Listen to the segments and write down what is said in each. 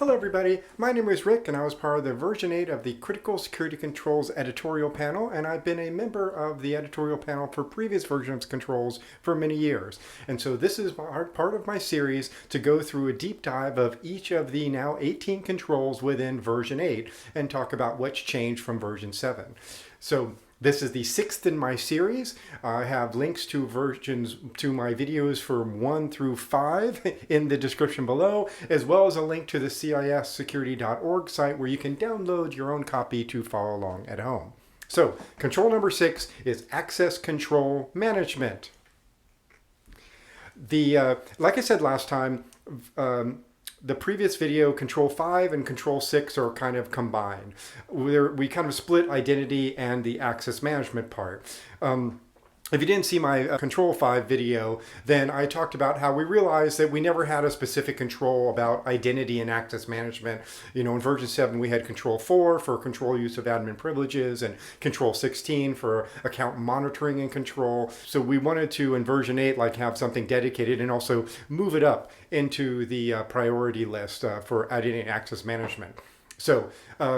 Hello everybody, my name is Rick and I was part of the version 8 of the Critical Security Controls editorial panel, and I've been a member of the editorial panel for previous versions of controls for many years. And so this is part of my series to go through a deep dive of each of the now 18 controls within version 8 and talk about what's changed from version 7. So this is the 6th in my series. I have links to versions to my videos from 1 through 5 in the description below, as well as a link to the CISsecurity.org site where you can download your own copy to follow along at home. So, control number 6 is access control management. Like I said last time, the previous video, Control 5 and Control 6 are kind of combined. We kind of split identity and the access management part. If you didn't see my Control 5 video, then I talked about how we realized that we never had a specific control about identity and access management. You know, in version 7 we had Control 4 for control use of admin privileges and Control 16 for account monitoring and control. So we wanted to, in version 8, have something dedicated and also move it up into the priority list for identity and access management. So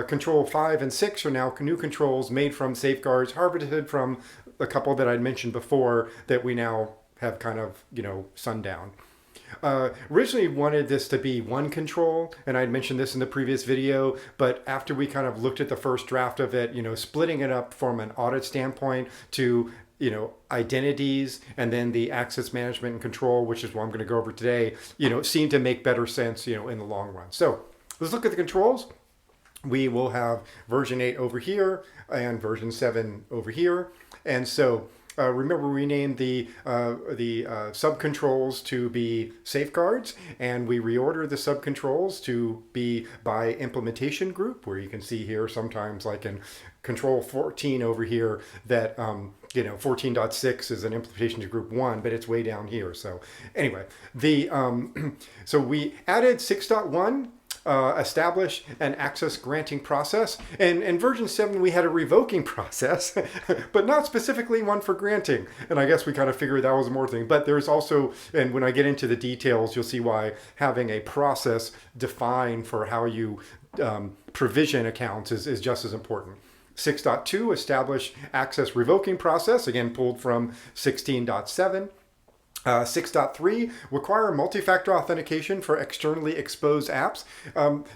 Control 5 and 6 are now new controls made from safeguards harvested from a couple that I'd mentioned before that we now have kind of, sundown. Originally wanted this to be one control, and I'd mentioned this in the previous video, but after we kind of looked at the first draft of it, splitting it up from an audit standpoint to identities and then the access management and control, which is what I'm going to go over today, seemed to make better sense, in the long run. So let's look at the controls. We will have version 8 over here and version 7 over here. And so remember, we named the subcontrols to be safeguards, and we reordered the subcontrols to be by implementation group, where you can see here sometimes like in Control 14 over here that 14.6 is an implementation to group 1, but it's way down here. So anyway, so we added 6.1. Establish an access granting process. And in version 7, we had a revoking process, but not specifically one for granting. And I guess we kind of figured that was more thing. But there's also, and when I get into the details, you'll see why having a process defined for how you provision accounts is just as important. 6.2, establish access revoking process, again pulled from 16.7. 6.3, require multi-factor authentication for externally exposed apps.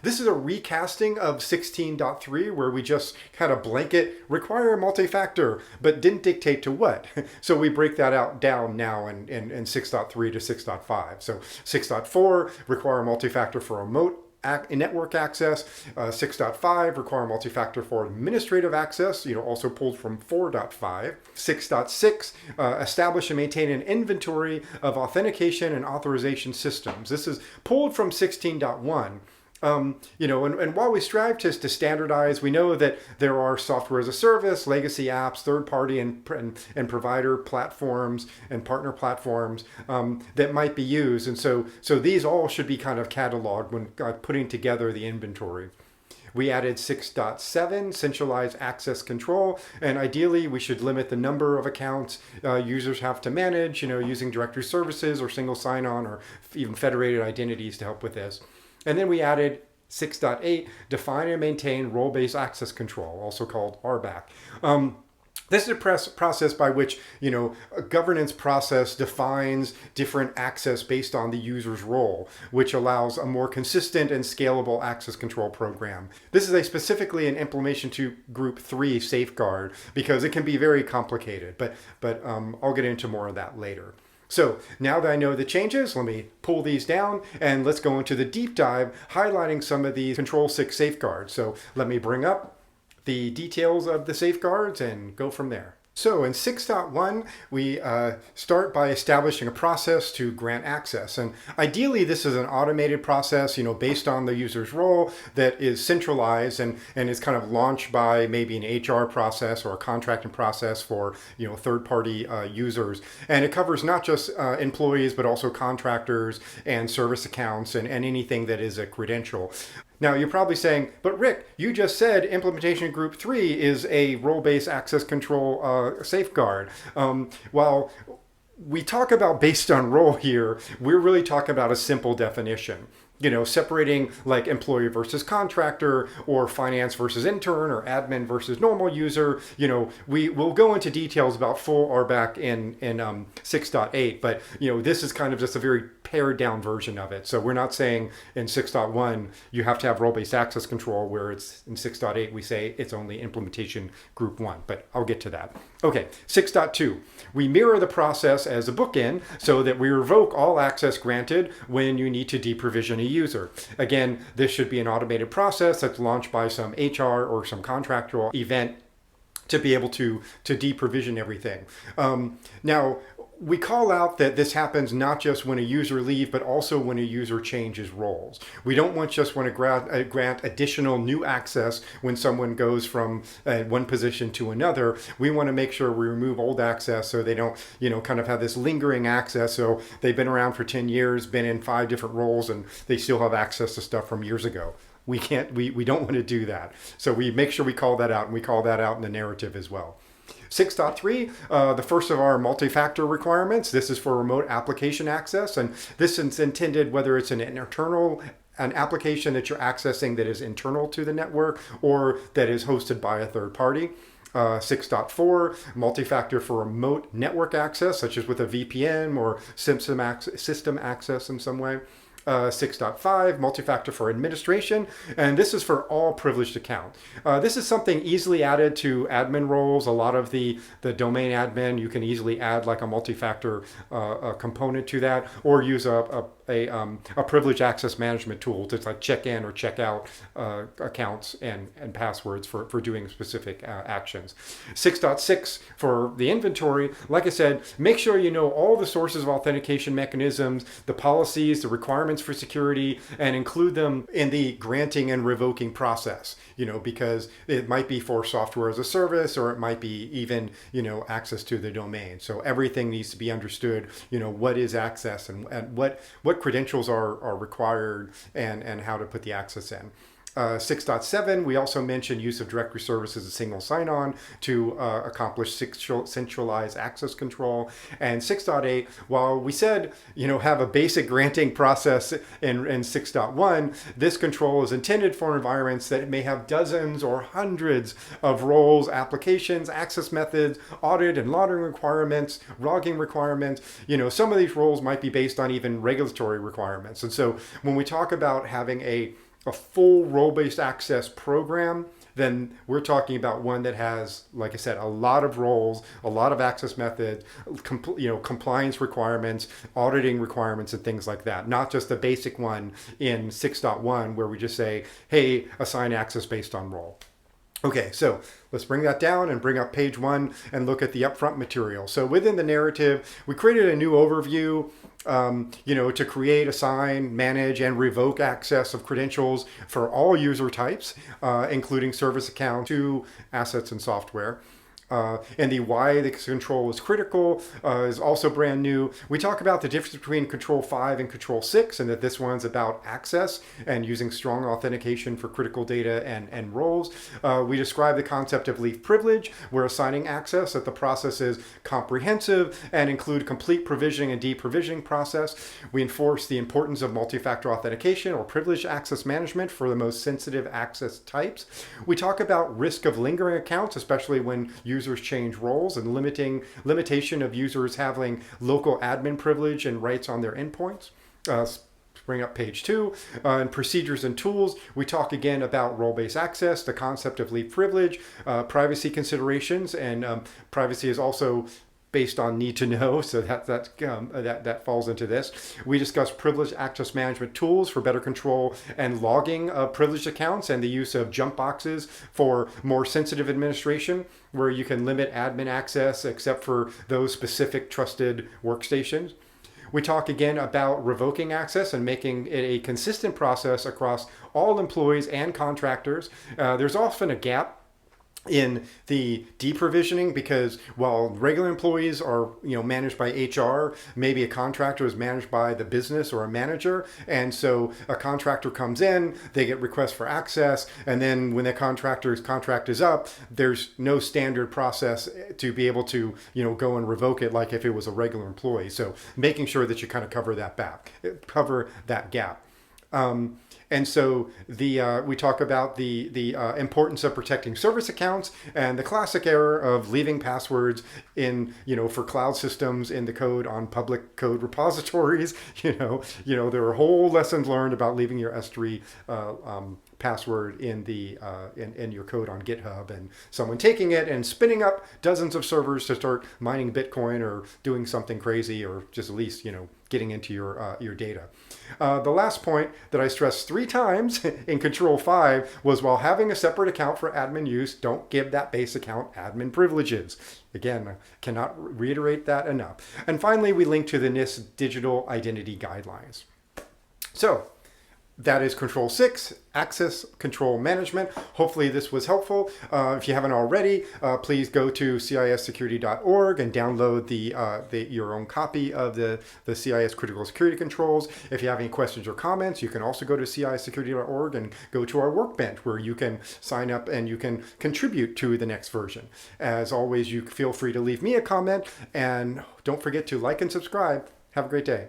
This is a recasting of 16.3 where we just had a blanket require multi-factor, but didn't dictate to what. So we break that out down now in 6.3 to 6.5. So 6.4, require multi-factor for remote network access. 6.5 require multi-factor for administrative access, also pulled from 4.5. 6.6 establish and maintain an inventory of authentication and authorization systems. This is pulled from 16.1. And while we strive to standardize, we know that there are software as a service, legacy apps, third-party and provider platforms and partner platforms that might be used. And so these all should be kind of cataloged when putting together the inventory. We added 6.7, centralized access control, and ideally we should limit the number of accounts users have to manage, using directory services or single sign-on or even federated identities to help with this. And then we added 6.8, define and maintain role-based access control, also called RBAC. This is a process by which, a governance process defines different access based on the user's role, which allows a more consistent and scalable access control program. This is specifically an implementation to Group 3 safeguard because it can be very complicated, but I'll get into more of that later. So now that I know the changes, let me pull these down and let's go into the deep dive highlighting some of these Control 6 safeguards. So let me bring up the details of the safeguards and go from there. So in 6.1, we start by establishing a process to grant access. And ideally, this is an automated process, based on the user's role that is centralized and is kind of launched by maybe an HR process or a contracting process for, third-party users. And it covers not just employees, but also contractors and service accounts and anything that is a credential. Now, you're probably saying, but Rick, you just said implementation group 3 is a role-based access control safeguard. Well, we talk about based on role here, we're really talking about a simple definition. separating like employee versus contractor or finance versus intern or admin versus normal user. We will go into details about full RBAC in 6.8, but this is kind of just a very pared down version of it. So we're not saying in 6.1 you have to have role-based access control, where it's in 6.8 we say it's only implementation group 1, but I'll get to that. Okay, 6.2, we mirror the process as a bookend so that we revoke all access granted when you need to deprovision a user. Again, this should be an automated process that's launched by some HR or some contractual event to be able to deprovision everything. Now, we call out that this happens not just when a user leaves, but also when a user changes roles. We don't want to grant additional new access when someone goes from one position to another. We want to make sure we remove old access so they don't, kind of have this lingering access. So they've been around for 10 years, been in 5 different roles, and they still have access to stuff from years ago. We don't want to do that. So we make sure we call that out, and we call that out in the narrative as well. 6.3, the first of our multi-factor requirements. This is for remote application access, and this is intended whether it's an application that you're accessing that is internal to the network or that is hosted by a third party. 6.4, multi-factor for remote network access, such as with a VPN or system access in some way. 6.5, multi-factor for administration, and this is for all privileged accounts. This is something easily added to admin roles. A lot of the domain admin, you can easily add like a multi-factor component to that, or use a privileged access management tool to like check in or check out accounts and passwords for doing specific actions. 6.6 for the inventory, like I said, make sure you know all the sources of authentication mechanisms, the policies, the requirements for security, and include them in the granting and revoking process, because it might be for software as a service, or it might be even, access to the domain. So everything needs to be understood, what is access and what credentials are required and how to put the access in. 6.7, we also mentioned use of directory service as a single sign-on to accomplish centralized access control. And 6.8, while we said, have a basic granting process in 6.1, this control is intended for environments that may have dozens or hundreds of roles, applications, access methods, audit and logging requirements. Some of these roles might be based on even regulatory requirements. And so when we talk about having a full role-based access program, then we're talking about one that has, like I said, a lot of roles, a lot of access methods, compliance requirements, auditing requirements, and things like that. Not just the basic one in 6.1 where we just say, hey, assign access based on role. Okay, so let's bring that down and bring up page 1 and look at the upfront material. So within the narrative, we created a new overview, to create, assign, manage, and revoke access of credentials for all user types, including service accounts to assets and software. And the why the control is critical is also brand new. We talk about the difference between Control 5 and Control 6, and that this one's about access and using strong authentication for critical data and roles. We describe the concept of leaf privilege, where assigning access, that the process is comprehensive and include complete provisioning and deprovisioning process. We enforce the importance of multi-factor authentication or privileged access management for the most sensitive access types. We talk about risk of lingering accounts, especially when users change roles, and limitation of users having local admin privilege and rights on their endpoints. Bring up page 2. And procedures and tools, we talk again about role-based access, the concept of leaf privilege, privacy considerations, and privacy is also based on need to know, so that falls into this. We discuss privileged access management tools for better control and logging of privileged accounts, and the use of jump boxes for more sensitive administration, where you can limit admin access except for those specific trusted workstations. We talk again about revoking access and making it a consistent process across all employees and contractors. There's often a gap in the deprovisioning, because while regular employees are managed by HR, maybe a contractor is managed by the business or a manager, and so a contractor comes in, they get requests for access, and then when the contractor's contract is up, there's no standard process to be able to go and revoke it like if it was a regular employee. So making sure that you kind of cover that gap. And so we talk about the importance of protecting service accounts and the classic error of leaving passwords in for cloud systems in the code on public code repositories. There are whole lessons learned about leaving your S3 password in your code on GitHub, and someone taking it and spinning up dozens of servers to start mining Bitcoin or doing something crazy, or just at least getting into your data. The last point that I stressed 3 times in Control 5 was, while having a separate account for admin use, don't give that base account admin privileges. Again, I cannot reiterate that enough. And finally, we link to the NIST Digital Identity Guidelines. So that is Control 6, Access Control Management. Hopefully this was helpful. If you haven't already, please go to cissecurity.org and download your own copy of the CIS Critical Security Controls. If you have any questions or comments, you can also go to cissecurity.org and go to our workbench, where you can sign up and you can contribute to the next version. As always, you feel free to leave me a comment, and don't forget to like and subscribe. Have a great day.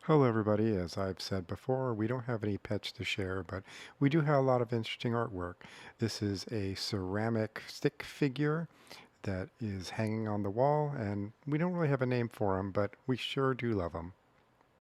Hello everybody. As I've said before, we don't have any pets to share, but we do have a lot of interesting artwork. This is a ceramic stick figure that is hanging on the wall, and we don't really have a name for him, but we sure do love him.